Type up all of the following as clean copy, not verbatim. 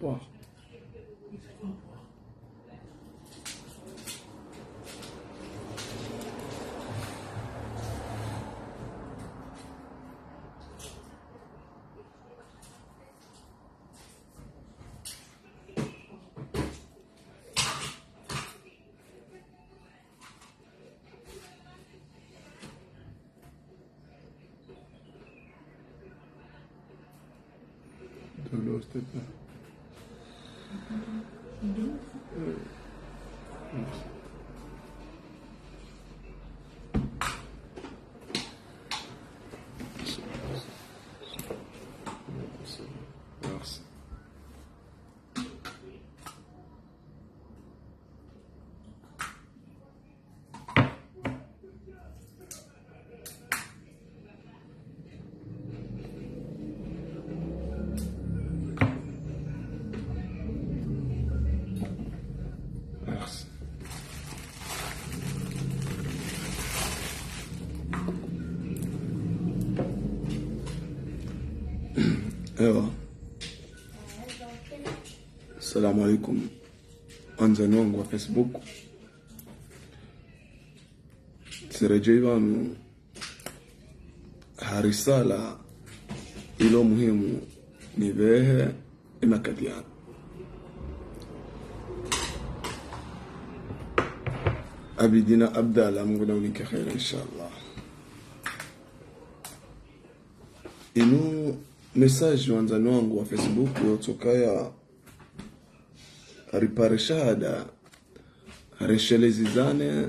poire. De l'autre côté. Merci. Merci. Ewa. Assalamu alaikum. Anzani wangu wa Facebook. Sirejei wanu harisala ilo muhimu ni vehe imakadiana. Abidina Abdallah, Mungu na unike khaira inshallah. Inu message wanzani wangu wa Facebook yotokaya ripare shahada reshelezizane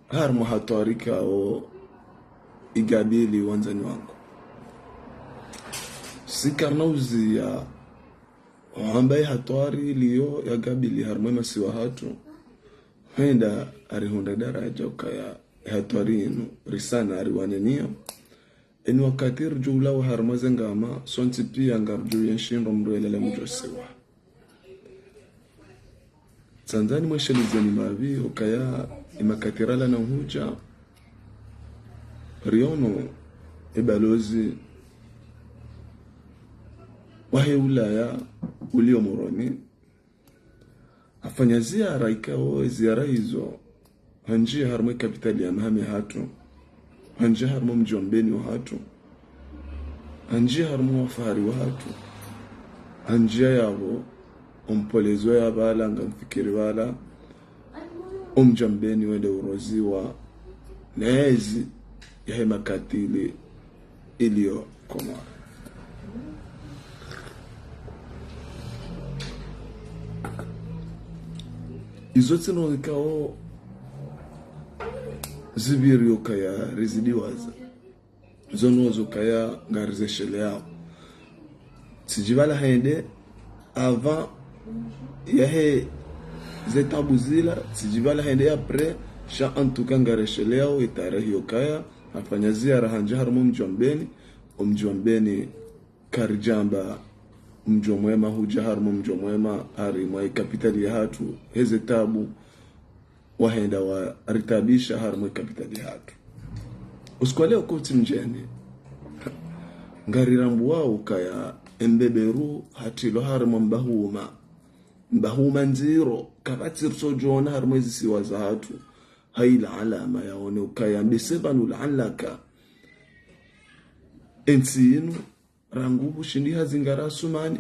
har muhatarika o igabili wanzani wangu sikarnauzi ya ambaye hatwari liyo ya gabili har mwema siwa hatu henda arihunda daraja ukaya hatwari inu risana ariwanenia enu wakati rjula wa harmaze ngama sonti pia ngarju yenshinro mruelele mjosiwa Tanzania mweshalizeni mavi ukaya imakatirala na huja riono ibalozi wahe ulaya ulio moroni afanya ziara ikao ziara hizo hanjia harmwe kapitali ya mahame hatu hanjia harmwe mjombeni wa hatu hanjia harmwe wafahari wa hatu hanjia yabo umpolezwe ya bala ngamfikiri bala umjambeni wende uroziwa neezi ya hema katili ilio Komoro. Izote no ikao zibiri ukaya rezidiwaza zono ukaya ngarizeshele yao sijibala hende avant yahe zetabuzila sijibala hende apre sha antuka ngareshele yao itarehi ukaya afanya ziara hanja harmu mjombeni karijamba mjomwema huja harmu mjomwema ari mwa kapitali ya hatu heze tabu wahenda wa ritabisha harmu kapitali ya hatu uskwale ukoti mjeni ngarirambu wao kaya embeberu hatilo harmu mbahuma nziro kabatir sojona harmu ezi siwa za hatu haila alama yaone ukaya mbesebanu la'alaka ensinu rangubu shindi hazingara sumani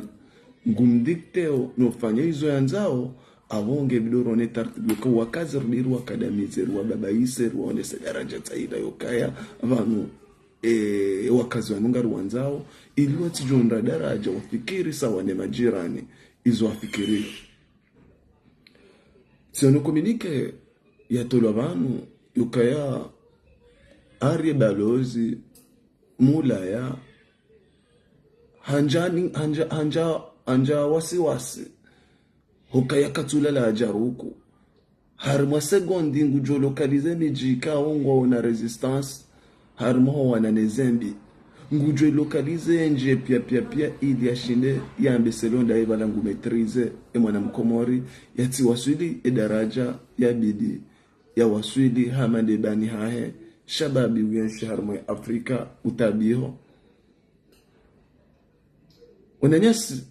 ngumdikteo nofanya hizo yanzao avonge bidoro ne tartibu kwa wakazi riru akadamize ruwa babaise ruwa ne daraja taida yokaya vanu wakazi wanunga ruwanzao ili watijonda daraja wafikiri sawa ne majirani izo wafikiri siono komunike ya tolo vanu yokaya ari balozi mulaya hanja wasiwasi hukaya katula la ajaruku harma segondi ngujo lokalize mijika ongo na resistance harma wana nezembi ngujo lokalize nje pia ili yashinde ya ambeselonda ibala ngumetrize mwana mkomori yati waswili daraja ya bidi ya waswili hamande bani hahe shababi wienshi harma Afrika utabiho unanyasi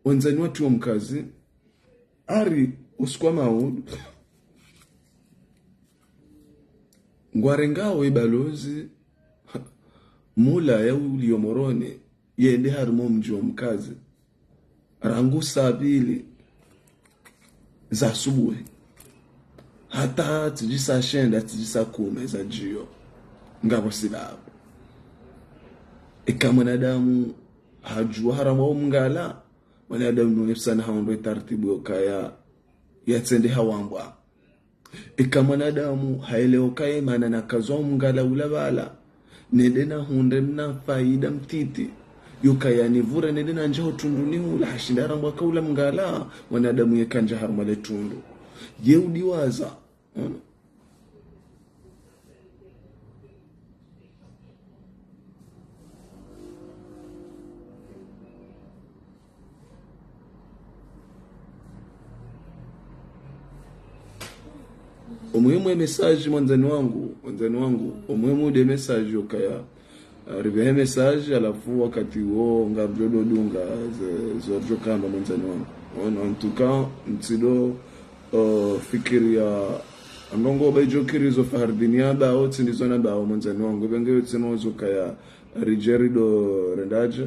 wanzani watu wa mkazi ari usikwa maudu ngwarengao ibalozi mula ya uliomoroni yende harimo mji wa mkazi rangu saa 2 za asubuhi hata tijisa shenda tijisa 10 za jio ngabo silabu ika mwanadamu hajua haramo mngala mwanadamu nefsana haondo taratibu yokaya yatsende hawambwa ika mwanadamu haeleo kaye mana nakazwa mngala ulabala nende na hunde mna faida mtiti yokaya nivura nende na njaho tunduni hula hashinda harambwa kaula mngala mwanadamu yekanja harmale tundu yeudiwaza umuhimu ya message mwanzani wangu umuhimu de message yokaya rivehe message alafu wakati huo ngavjodo dunga zorjo kamba mwanzani wangu ntuka mtido fikiri ya andongo bajokiri zo fahardiniya ba oti ndizona ba mwanzani wangu benge tsino zokaya rigerido rendaje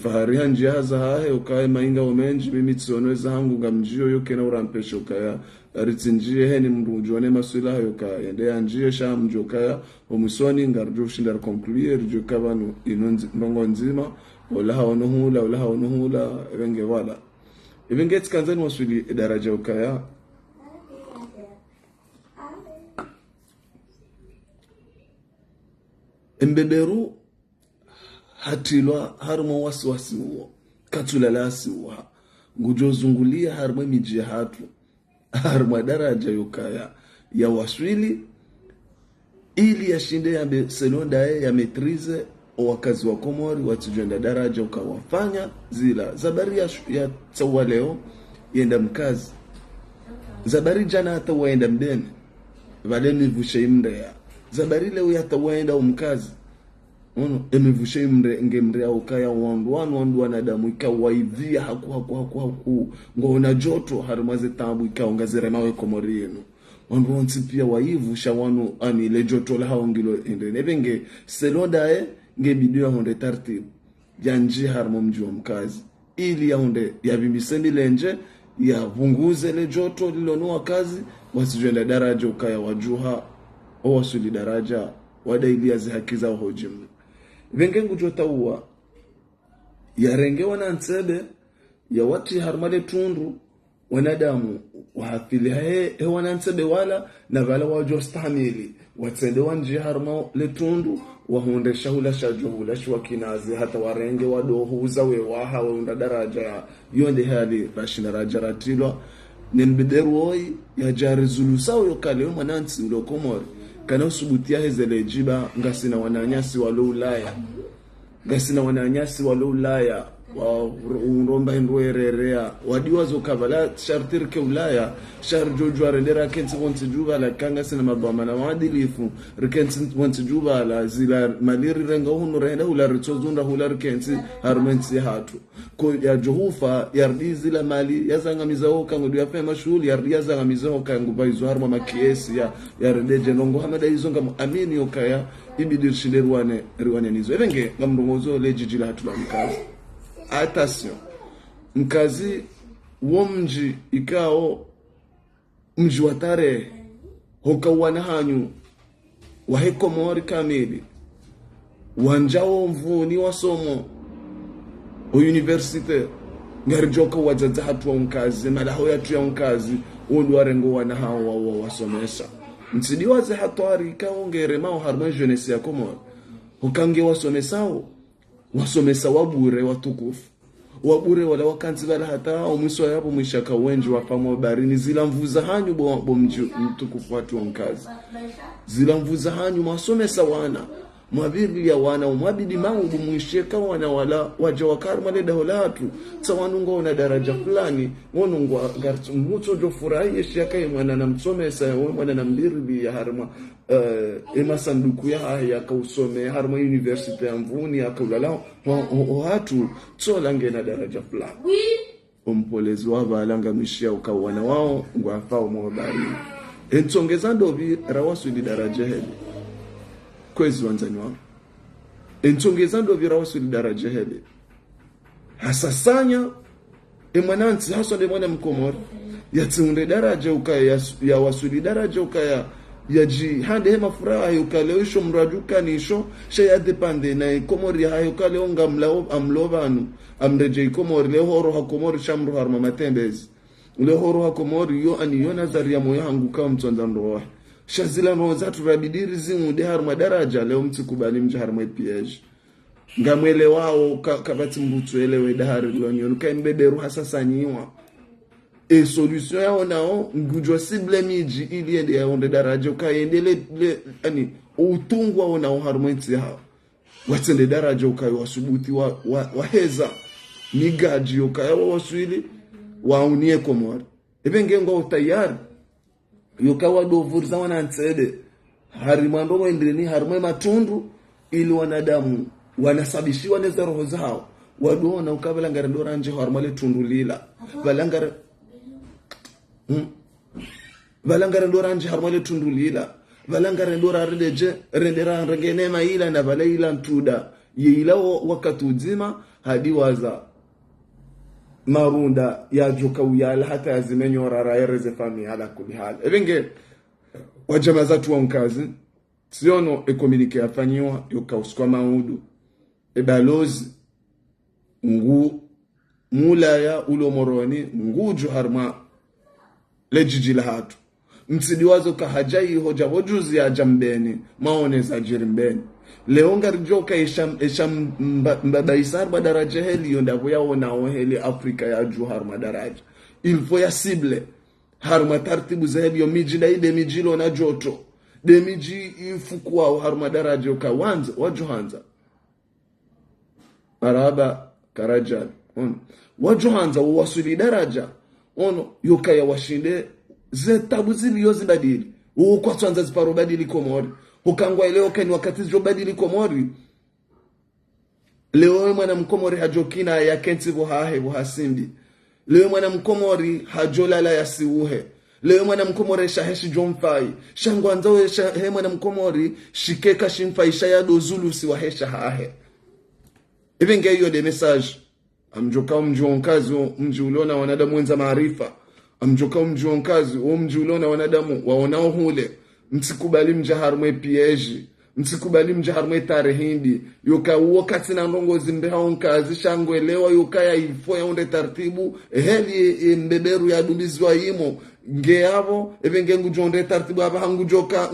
fahari hanji haza hahe ukaya mainga omenji mimi tsonweza hangu ngamjio yoke na urampesho ukaya ritsinjie heni mrujone masula yoka ende anjie sha mjokaya omusoni ngarjo shinda conclure joka banu inongo nzima wala haonuhula wenge wala ibenge tsikanzani wasuli daraja ukaya embeberu hatilwa harmo wasiwasi huo katulalasi huo ngujozungulia harmo miji hatu harmo daraja yokaya ya waswili ili yashinde ya selonda ya metrize wakazi wa Komori watujenda daraja ukawafanya zila zabari ya tsawa leo yenda mkazi zabari jana hata waenda mdeni vale nivushe imrea zabari leo hata waenda umkazi emevushe ngemre au kaya wandu wanadamu ikawaivia haku ngona joto harimaze tabu ikaongazere mawe Komori yenu wandu wansi pia waivusha wanu ani le joto la haongilo ende nebenge selonda ngebidiwa honde tartibu yanji harmo mji wa mkazi ili ya honde ya bimisemi lenje ya vunguze le joto lilonoa kazi wasijenda daraja ukaya wajuha o wasuli daraja wadailia zihakiza hojimu vengengu jota uwa ya renge wana nsebe ya wati harmale tundu wanadamu wahafili he wana nsebe wala na vala wajo stamili watsende wanji harma le tundu wahunde shahula shajuhula shwa kinazi hata warenge wadohuza we waha waunda daraja yonde hali rashina raja ratilwa nembideru oi ya jari zulu sawo yokale mwanansi ulo Komori kana usubutia hezele jiba ngasina wananyasi walo Ulaya wa uromba ndwererea wadiwa zokavala shartirke Ulaya sharjojo rendera kensi wonti juba la kanga sina mabama na wadilifu rikensi wonti juba la zila maliri renga hunu renda hula ritozunda hula rikensi harumensi hatu ko ya johufa yardi zila mali yazangamiza hoka ngudu ya fema shuli yardi yazangamiza hoka nguba izo harma makiesi ya rendeje nongo hamada izonga amini yokaya ibidirshile ruwane nizo evenge ngamrongozo lejijila hatula mkazi. Attention, mkazi wo mji ikao mji wa tarehe hokawana hanyu wahe Komori kamili wanjao mvuni wasomo o universite ngarijoka wajaza hatu wa mkazi malaho yatu ya mkazi undu warengo wana hawa wasomesha msidi waze hatu harika ongere mao harma jeunesse ya Komori hokange wasomesa wabure watukufu wabure wala wakanzi bala hata omwiso yabo mwishaka wenji wapamwa barini zila mvuza hanyu bo mji mtukufu watu wa mkazi zila mvuza hanyu masomesa wana mwabili ya wana umwabidi maudu mwisheka wana wala waja wakari mwale daholatu tawanunga una daraja fulani wonungwa gartu mhuto jo furahi shaka mwana na msomesa mwana na mbirbi ya harma ema sanduku ya kausome harma university ya mvuni ya kaulala watu tsolange na daraja fulani umpolezi wava alanga mishia ukawana wao ngwafao mwabari entongeza ndovi rawasuli daraja heli kwezi wanzani wangu entongeza ndovi rawasuli daraja heli hasasanya emananti haswa de mwana mkomori yatunde daraja ukaya ya wasuli daraja ukaya ya ji hande hema furaha ukaleisho mraduka nisho sheya depende na komori hayo kale onga mlao amlovanu amreje komori le horo ha komori shamru harma matembezi le horo ha komori yo ani yo nazari ya moyo hangu kama mtonza ndoa shazila no zatu rabidiri zimu de harma daraja leo mtikubali mja harma piege ngamwele wao kabati mbutu elewe dahari lonyo kaimbeberu hasasa nyiwa e solution yao nao ngujwa sible miji ili ende ya onde daraja ukaendele ani utungwa ona harmenti hao watende daraja ukayo wasubuti wa heza migaji ukayo waswili waunie komori ebengengo utayari yukawa dovurza wana nsede harimando endeni harime matundu ili wanadamu wanasabishiwa neza roho zao waduona ukabala ngarendora nje harmale tundulila balangara valangara ndora nje harmale tundulila valangara ndora redeje rendera rengene maila na valaila ntuda yeila wakati uzima hadi waza marunda ya joka uyala hata azimenyora raereze fami ala kuli hal evenge wajama zatu wa mkazi siono ekomunike afanyiwa yokauswa maudu ebalozi ngu mulaya ulomoroni nguju harma lejiji la hatu msidiwazo kahajai hoja wajuzi ya jambeni maoneza jirimbeni leonga rijoka isham mbabaisar badaraja heli yondavu yao nao heli Afrika ya juu harma daraja ilfo ya sible harma tartibu za heli yo miji na ide mijilo na joto de miji ifukuwa harma daraja yoka wanza wajuhanza maraba karajal wajuhanza wasuli daraja ono yoka ya washinde ze tabu ziliyo zibadili kwa twanza ziparo badili komori ukangwa leo kani wakati zo badili komori leo mwana mkomori hajokina ya kenti hahe buhasindi leo mwana mkomori hajolala ya siuhe leo mwana mkomori shaheshi jomfai shangwanza we he mwana mkomori shikeka shimfai shaya dozulu siwahesha hahe even hiyo de message amjoka mjonkazi mji uliona wanadamu wenza maarifa amjoka mjonkazi mji uliona wanadamu waonao hule msikubali mjaharmwe pieji msikubali mjaharmwe tarehindi yoka wakati na ndongozi mbehao nkazi shangwelewa yoka ya ifo ya onde tartibu heli mbeberu ya dulizwa imo ngeavo evenge ngujonde tartibu haba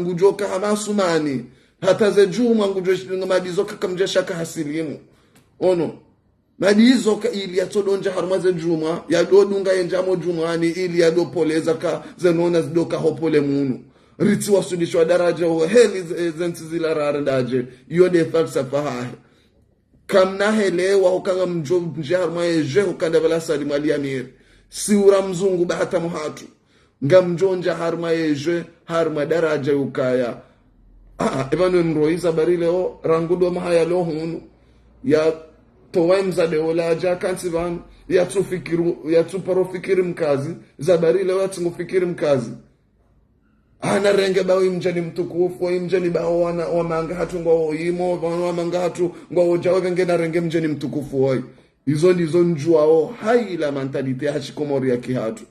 ngujoka hamasumani hata ze juma ngujoka madizoka kamjeshaka hasilimu ono madizo ili yatodonja harmaze juma ya dodunga yenjamo jumani ili ya dopoleza ka zenona zidoka hopole munu riti wasudishwa daraja ho heli zentizila rardaje yode falsafa hahe kamna helewa hukanga mjarma yeje hukanda bala salim aliyamir siura mzungu bahata muhatu ngamjonja harma yeje harma daraja ukaya ebanu mroiza barile o rangudo mahaya lo hunu ya towaimza de olaja kansi van ya tuparofikiri mkazi zabarile watu ngufikiri mkazi ana renge bawi mjani mtukufu mjani bao wa manga hatu ngwa oimo wa manga hatu ngwa ojawa venge na renge mjani mtukufu oi hizo ndizo njuao haila mentalite hachi komori ya kihatu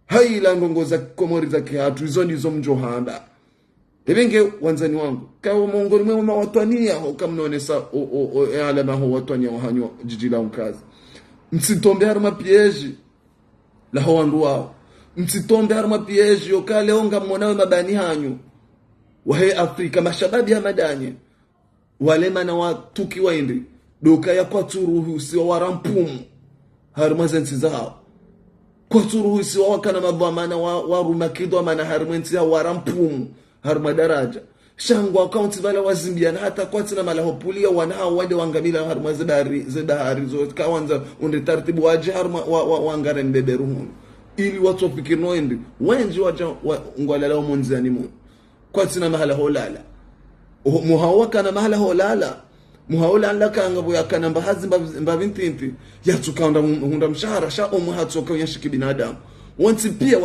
haila ngongo za komori za kihatu hizo ndizo mjohanda evenge wanzani wangu kawo mongoni mwa watania ho kamnonesa alama ho watania hanyo jijila mkazi msitombe harma pieji la ho wandu wao msitombe harma pieji yokale onga mwonawe mabani hanyu wahe Afrika mashababi ya madani walema na watuki waindi doka ya kwa turuhu siwa warampumu harma zensi zao kwa turuhu siwa wakana mabamana warumakido mana harma zensi zao warampumu harma daraja shangwa akaunti bala wazimbia na hata kwa tina mala hopulia wana wande wangamila harma zedahari zo kawanza unde taratibu waje harma wangare mbeberu hunu ili watu wafikiri noendi wenji waja ngwalala wa monziani munu kwa tina mahala holala muhawaka na mahala holala muhaula laka ngabo yakana mbahazi mbabintinti ya tukanda hunda mshahara sha umuhatsoka yashiki binadamu wanti pia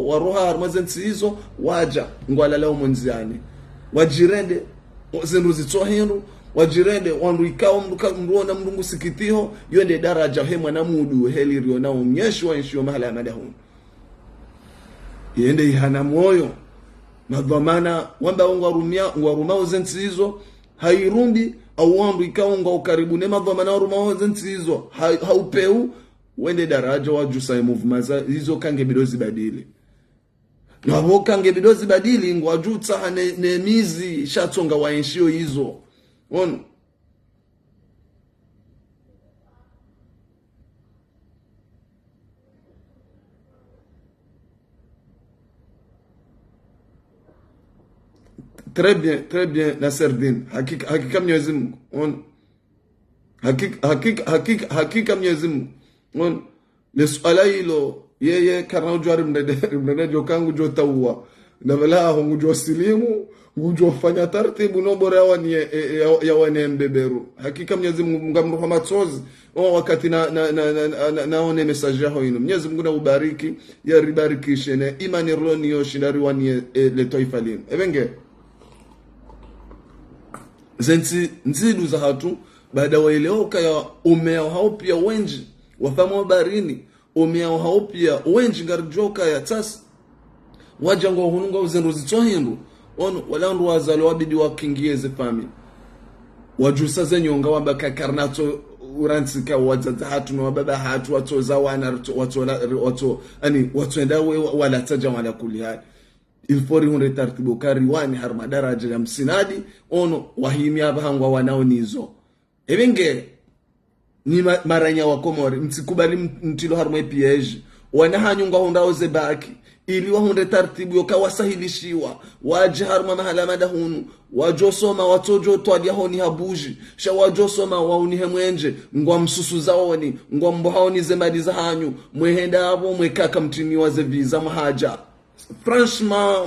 waroha armazenzi hizo waja ngwalala wa monziani wajirende zindu zitohinu wajirende wandu ikao mruona mrungu sikitiho yonde daraja hemwa na mudu heli riona umnyeshwa nshio mahala ya madahunu yende ihana moyo madhamana wamba warumao zenzi hizo hairumbi au wandu ikao nga ukaribu ne madhamana warumao zenzi hizo haupeu wende daraja wajusa ya muvumaza hizo kange bidozi badili na hoka ngebidozi badili ngwajuta ne mizi shatonga waenshio hizo ono très bien Naserdin hakika Mwenyezi Mungu ono hakika Mwenyezi Mungu ono le swala hilo yeye karna ujwari mnede jokangu jotaua na wala hongu josilimu ngujo fanya taratibu no bora ya wane mbeberu hakika Mwenyezi Mungu ngamruha matsozi wakati naone message yao ino Mwenyezi Mungu na ubariki ya ribarikishe ne imani roni yoshindari wani le taifa lino evenge zenzi nzidu za hatu baada waeleo kaya umeo hao pia wenji wafamo barini umeao haupia wenji ngarjoka ya tasi wajango hununga uzendu zitohindu ono wala ndu wazalo wabidi wakingie ze fami wajusa zenyonga wamba kakarnato urantsika wazaza hatu no wababa hatu watoza wana watu ani watuenda wala taja wala kulihali ilfori hunde tartibu kari wani harma daraja ya msinadi ono wahimi abahangwa wanaonizo evenge ni maranya wa Komori mtikubali mtilo harmwe piège wana hanyunga honda oze baki ili wahunde tartibu yoka wasahilishiwa waje harma mahala madahunu wajosoma watojo twadia honi habuji sha wajosoma wauni hemwenje ngwa msusu zaoni ngwa mbohaoni zemadi za hanyu mwehenda abo mwekaka mtini waze visa mhaja franchement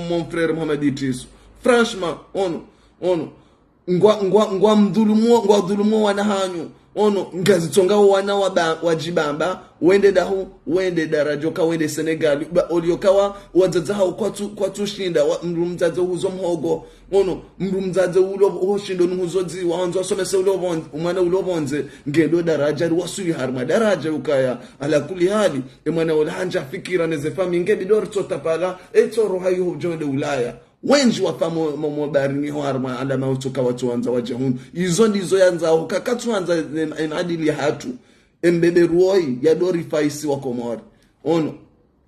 mon frère Mohamed Itisu franchement ono ngwa mdhulumu wana hanyu ono ngazitonga wana wajibamba wende dahu wende darajoka wende Senegal oliokawa wazaza hao kwa tushinda mrumzaze uzo mhogo ono mrumzaze ulo hoshindo nuhuzozi waanzo somese ulo umana ulo bonze ngendo daraja wasuli harma daraja ukaya ala kuli hali emana wala hanja fikira neze fami ngebidor totapala etoro hayo jonde ulaya wenji wafamo mobarini ho harma ala mautoka watu wanza wajahunu izo ndizo yanza ukakatu wanza adili hatu embebe ruoi ya dori faisi wa Komori ono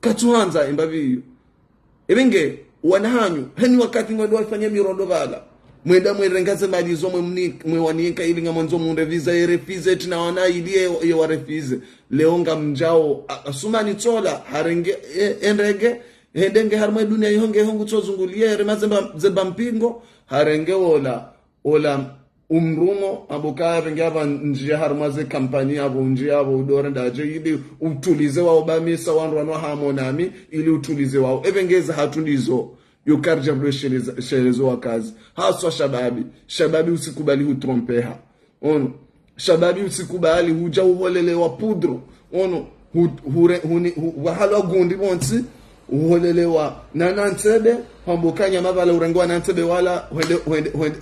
katuanza embavi ebenge wanahanyu heni wakati ngwa wafanya mirondo bala mwenda mwerengaze mali zo mwewanieka ili ngamanzo munde visa erefize tina wana ilie ya refize leonga mjao asumani tola harenge endege hendenge harma dunia yonge hongu tozungulie remazemba zeba mpingo harenge ola umrumo abuka rengaba njia harmaze kampani abo njia abo udore ndaje ili utulize wao bamisa wandu wanwa hamonami ili utulize wao evengeza hatundizo yokarja shelezo wakazi haswa shababi usikubali hutrompeha ono shababi usikubali huja uholele wa pudro ono wahala gundi bonsi uholelewa na nantebe hambukanya mavala urengwa nantebe wala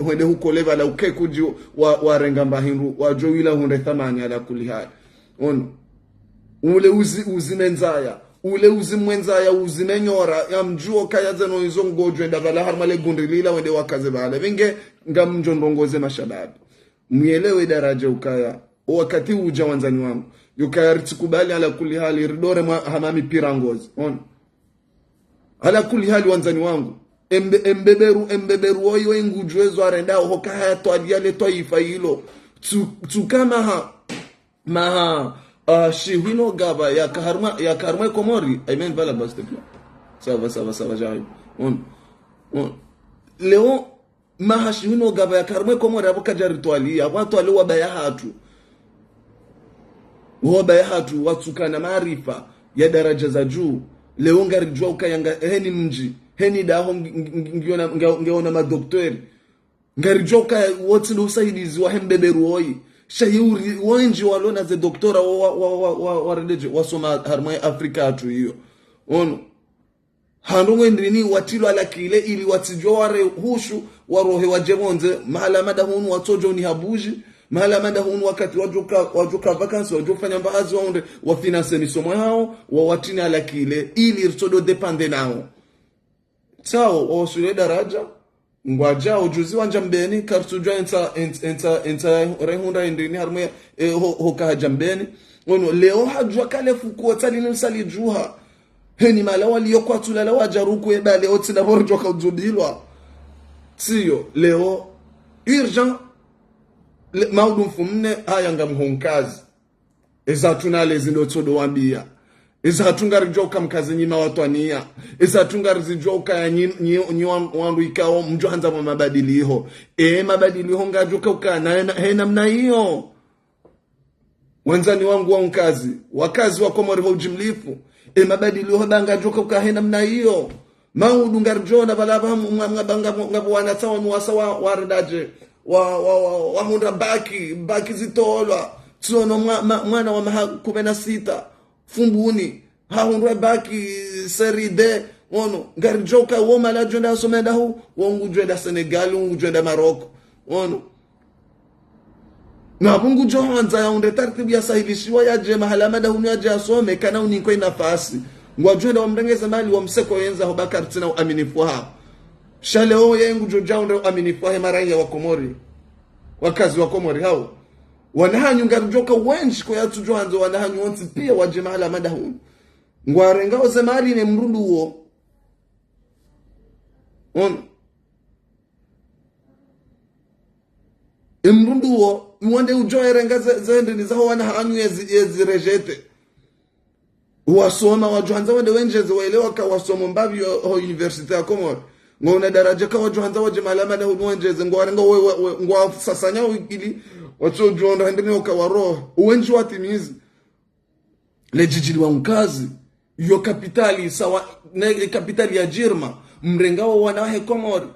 wende hukole vala ukekuji wa renga mbahindu wajo wila hunde thamani ala kulihali ono ule uzimenzaya ule uzimwenzaya uzimenyora ya mjuo kaya zeno izo ngojwe ndavala harmale gundi lila wende wakaze vala vinge nga mjondongoze mashababi mwelewe daraja ukaya wakati uja wanzani wangu yukaya ritikubali ala kulihali ridore hamami pirangozi ono ala kuli hali wanzani wangu embeberu oyo engujwezo arendao hoka haya toaliale toifa hilo tukama maha shihino gaba ya karma Komori I mean vala bastepla sawa jayo leo mahashi hino gaba ya karmwe komori abo kajaritwalia watu wale wabaya hatu watsukana maarifa ya daraja za juu. Leo ngarijua ukayanga heni mji heni daho ngeona madoktori ngarijua ukaya wote ndo usaidizi wa hembeberu hoi shayuri wenji walona ze doktora wa redeje wasoma harma Afrika atu hiyo ono handongo ndini watilo ala kile ili watijwa ware hushu warohe wajemonze mahala mada hunu watojo ni habuji mahala mada hunu wakati wajuka vakansi wajufanya mbahazi waunde wafinanse misomo yao wawatini ala kile ili irtodo depande nao sao wawasule daraja ngwaja ujuzi wanja mbeni kartujwa enta rehunda ndini harma hoka hajambeni ono leo hajwa kale fukuwa tali nusali juha heni mala waliyokwa tulala wajaruku ebale oti na borjo kaujubilwa siyo leo urgent maudum fumne haya ngamhonkazi ezatunale zindotodo wambia ezatunga rijoka mkazi nyima watwania ezatunga rijoka ya nyi wandu ikao mjohanza wa mabadiliho mabadiliho ngajoka ukana hena mna hiyo wanzani wangu wa unkazi wakazi wa Komori wa ujimlifu mabadiliho banga joka ukahena mna hiyo maudu ngarjona balaba ngabwana sawa nuwasa wardaje wa hunda baki zitolwa tsono mwana wa 16 fumbuni hahundwa baki seri de ono ngarjoka wo malajonda somenda hu wongu jwenda Senegal wongu jwenda Morocco ono na mungu johanza yaunde tartibu ya sahilishiwa yaje mahala mada hunu yaje asome kana unikwe nafasi ngwajwenda wamrengeza mali wa mseko yenza hobakar tina uaminifu hao shaleo yengu jojaunde uaminifu hae maranya wa Komori wakazi wa Komori hao wanahanyu ngarjoka wenshi kwa yatu johanza wanahanyu wansi pia waje mahala mada hunu ngwarengao zemari ne mrundu uo mrundu uo mwande ujoe renga zende ni zaho wana hanyu yezi rejete wasoma wajuhanza wende wenjeze waelewa ka wasoma mbavi ho universite ya Komori ngona daraja ka wajuhanza waje malama na wenjeze ngwarenga ngwa sasanya wikili wacho juonda hendene wakawaro uwenji watimizi lejijili wa mkazi yo kapitali sawa ne kapitali ya Jirma mrengao wanahe Komori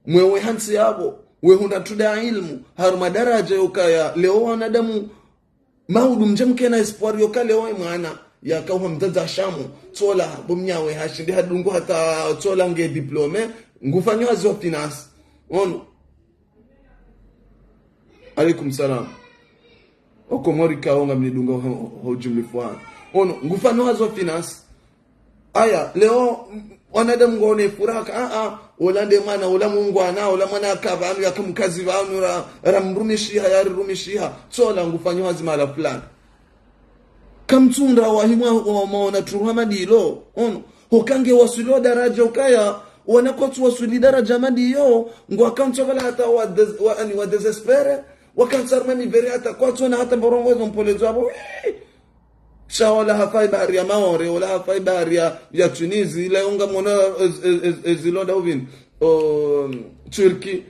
mwewe hansi yabo wehunda tuda ilmu haruma daraja yokaya leo wanadamu maudu mjemke na espoir yokale leo mwana yakauha mzaza shamu tola bomnyawe hashindi hadungu hata tola nge diplome ngufanywa zo finance ono alaikum salam Komori kaonga mnidunga hojumlifwa ono ngufanywa zo finance aya leo wanadamu ngone furaka olande mwana ola mungu ana ola mwana akavanu yakamkazi vanu ramrumishiha yarumishiha sola ngufanywa zimala plan kamtunda wahimwa wa maona turuhamadilo ono hokange wasulio daraja ukaya wanakotu wasuli daraja madiyo ngwakamto wala hata wa desespere wakansarma mi veri hata kwatu na hata borongo mpolezo abo shawala hafai bahari ya Maore wala hafai bahari ya Tunisi ila unga mwana ziloda uvin Turki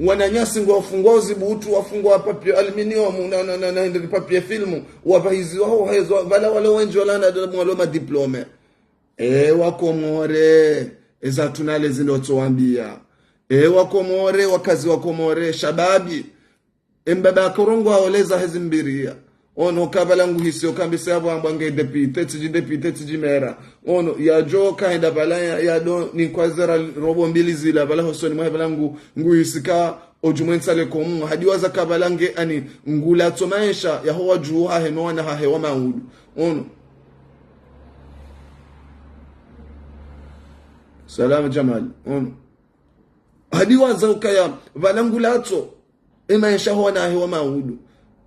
wananyasi ngwa wafungwa zibutu wafungwa papio aluminium na hindi papio filmu wabahizi wao hezo wala wale wenji wala na mwaloma diplome Wakomore eza tunale zindo tuwambia Wakomore wakazi Wakomore shababi mbaba korongo waoleza hezi mbiria ono kabalangu hisi okambisa yabo ambange deputy tiji mera ono ya joka henda balaya ya do ni kwazera robo mbili zila bala hosoni mwa balangu nguhisika ojumwensa le komu hadiwaza kabalange ani ngula tomaisha ya hoa juha henoa na hahewa maudu ono salam Jamal ono hadiwaza ukaya balangu lato maisha hoa na hahewa maudu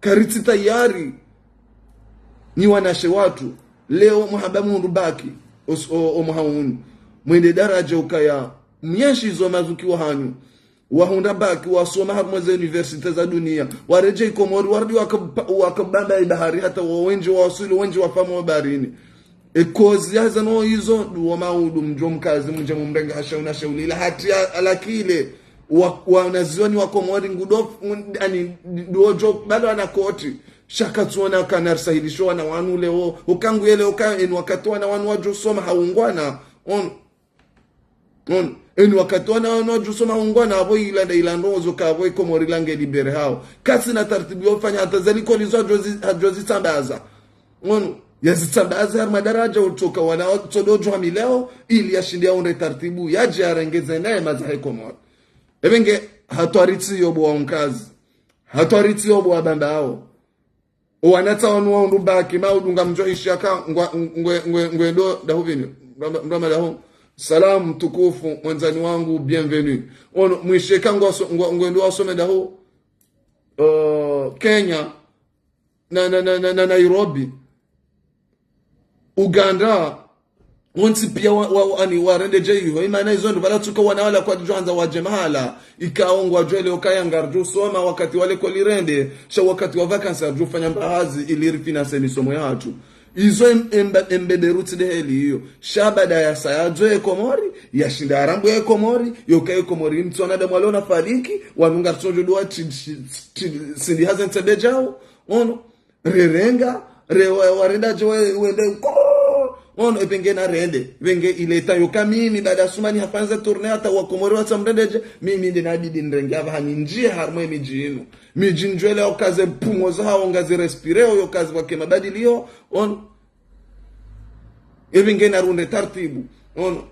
kariti tayari ni wanashe watu leo muhabamu ndubaki o muhaunu mwende daraja ukaya mnyeshi zo mazuki hanyu wahunda baki wasoma harumwe universite za dunia wareje Komori wardi wakabamba bahari hata wengi wasuli wengi wafamu baharini kozi yaza no hizo duwa maudu mjo mkazi mje mumrenga hashauna shaulila hati alakile wanazioni wa Komori ngudo ani dojo bado anakoti shaka tuona kana sahilisho na wanu leo ukangu yele ukan wakatoa na wanu wajosoma haungwana on wakatoa na wanu wajosoma haungwana abo ila ndozo ka abo Komori lange libere hao kasi na taratibu yofanya hata zaliko lizo hajozi tambaza yazitambaza madaraja utoka wana todojo mileo ili yashindia onde taratibu yaje arengeze naye mazahe Komori ebenge hatwaritsi yobo wa mkazi hatwaritsi yobo wa banda hao wanata wanu wa ndubaki maudunga mjoishaka ngwe do dahuvini ndoma dahu salam tukufu mwanzani wangu bienvenue ono mwisheka ngwe ndo wasome dahu Kenya na Nairobi Uganda wonsi pia ani warende jeyo imana hizo ndo balatuka wanawala kwa jwanza wa jemahala ikaongwa jwele okaya ngarjo soma wakati wale kwa lirende sha wakati wa vacancy arjo fanya mbahazi ili refinance misomo ya watu izo embeberuti de heli hiyo shabada ya sayajwe Komori yashinda arambo ya Komori yokaye Komori mtu anada mwalona fariki wanunga tsojo doa sindi hazen tebejao ono rerenga warenda jwe wende ono epenge na rende venge ileta yokamini dada sumani hafanza tourne hata wa Komori wa samrendeje mimi ndinabidi nrenge ava haninjie harmo emijinu mijinjwele okaze pumoza hao ngazi respireo yokazi wake mabadilio ono evenge na runde tartibu ono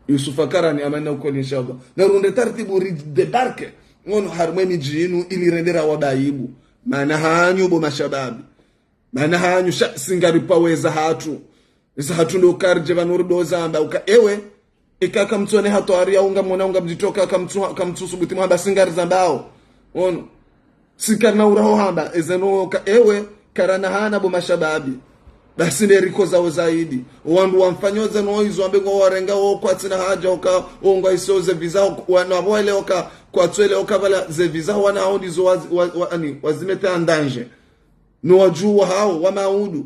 Yusufa Karani amana uko inshallah na runde tartibu debarke ono harmo emijinu ili rendera wadaibu maana hanyu bo mashababi maana hanyu singari paweza hatu isa hatundo karje vanurdo zamba uka ewe ikaka mtsone hatwaria unga mona unga mjitoka kamtsusu butima hamba singari zambao ono sikarna uraho hamba ezeno ka ewe karana hana bo mashababi basi nderiko zao zaidi wandu wamfanyoza no hizo ambengo warenga wo kwatsina haja uka onga isoze visa wana boele oka kwatswele oka bala ze visa wana audizo ani wazimeta andanje no wajua hao wa maudu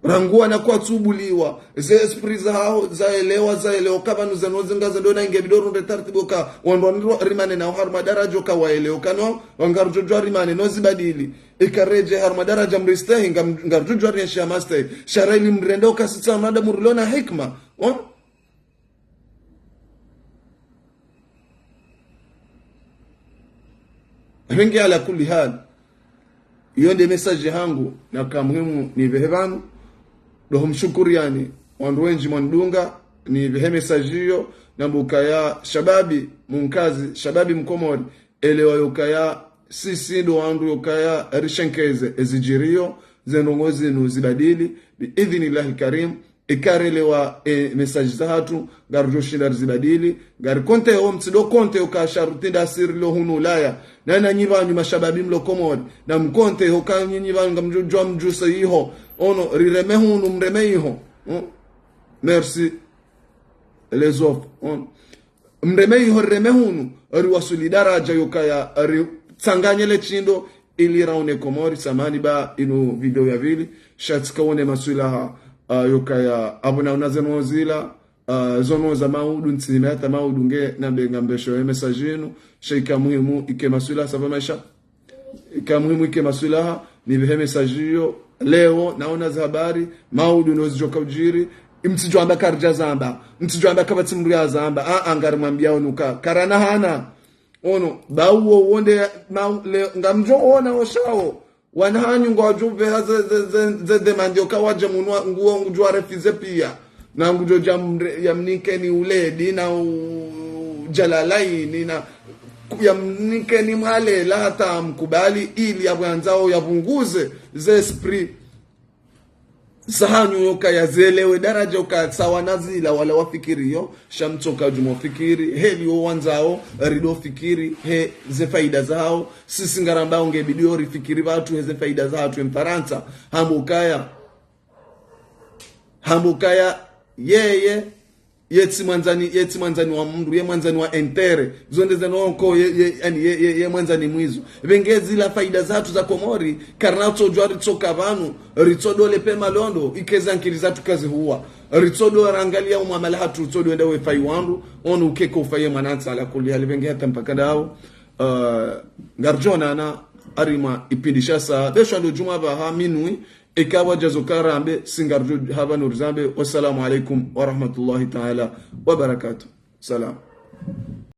rangua na kwa tubuliwa ze esprit za hao zaelewa kama nuzanozengaza ndo na ingebidoru nde taratibu ka wando rimane na harma darajo ka waelewa kano wangarujwa rimane no zibadili ikareje harma daraja mristehi ngarujwa riensha master sharaili mrendo ka sitsa nada murlona hikma Ringi ala kulli hal iyo nde message yangu na kamuhimu ni vehevanu doho mshukuru yani wandu wenji mwandunga ni vehe message hiyo na mbukaya shababi munkazi shababi Mkomori elewa yokaya sisi ndo wandu yokaya rishenkeze ezijirio zenongozi nuzibadili biidhnillahi karim ikarelewa message za hatu garujoshinda zibadili gari konte o mtsido konte ukasharutinda sirilo hunulaya na nyibanyu mashababi mlo Komori na mkonte hokanyi nyibanyu ngamjujwa mjusa iho ono rireme hunu mreme iho merci les offres mreme iho reme hunu riwasuli daraja yokaya tsanganyele chindo ili raune Komori samani ba ino video ya vili shatika one masulaha yokaya abuna unazeno zila zono za maudu ntsime hata maudu nge nambe ngambesho message yenu sheika muhimu ike masula sava maisha ika muhimu ike masula ni bihe message hiyo leo naona za habari maudu nozijoka ujiri mtijwamba karja zamba mtijwamba kabati mria zamba angari mwambia onuka karana hana ono bawo wonde ngamjo ona oshao wanahanyu ngwajuve ze demande okawaje munwa nguo ngujwa refize pia na ngujo yamnike ni uledi na jalalaini na yamnike ni mhalela hata mkubali ili yabwanzao yavunguze ze esprit sahanyu yoka yazelewe daraja yoka sawa nazila wala wafikirio shamtoka jumo fikiri heli wanzao rido fikiri he ze faida zao sisi ngaramba ungebidio rifikiri watu ze faida zao tu mfaransa hambukaya yeye yeti manzani wa mundu ye manzani wa entere zonde nonko ye manzani mwizo vengezi la faida zatu za Komori karna tojwa ritsoka vanu ritsodo lepe malondo ikeza nkiri zatu kazi huwa ritsodo rangalia umamala hatu ritsodo enda we fai wandu onu ukeko faye manansa ala kulli hali venge hata mpaka dao ngarjona na arima ipindisha sa besho ndo juma ba ha minui ikawa jazokara ambe singarju haba nurzambe. Wassalamu alaikum wa rahmatullahi ta'ala wa barakatuh. Salam.